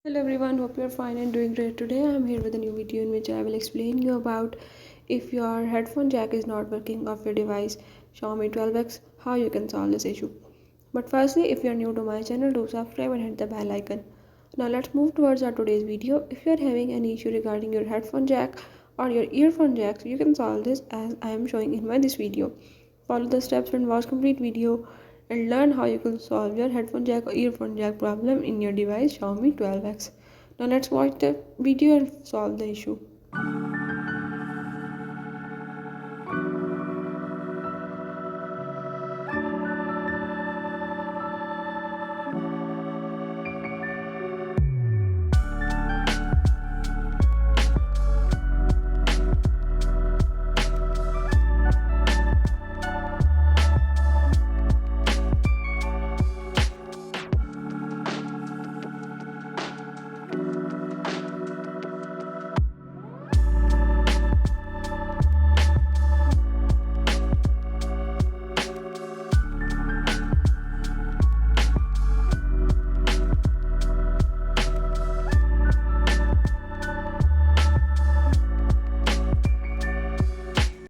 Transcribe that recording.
Hello everyone, hope you're fine and doing great. Today I'm here with a new video in which I will explain you about if your headphone jack is not working off your device Xiaomi 12X, how you can solve this issue. But firstly, if you're new to my channel, do subscribe and hit the bell icon. Now let's move towards our today's video. If you're having any issue regarding your headphone jack or your earphone jacks, you can solve this as I am showing in this video. Follow the steps and watch complete video and learn how you can solve your headphone jack or earphone jack problem in your device Xiaomi 12X. Now let's watch the video and solve the issue.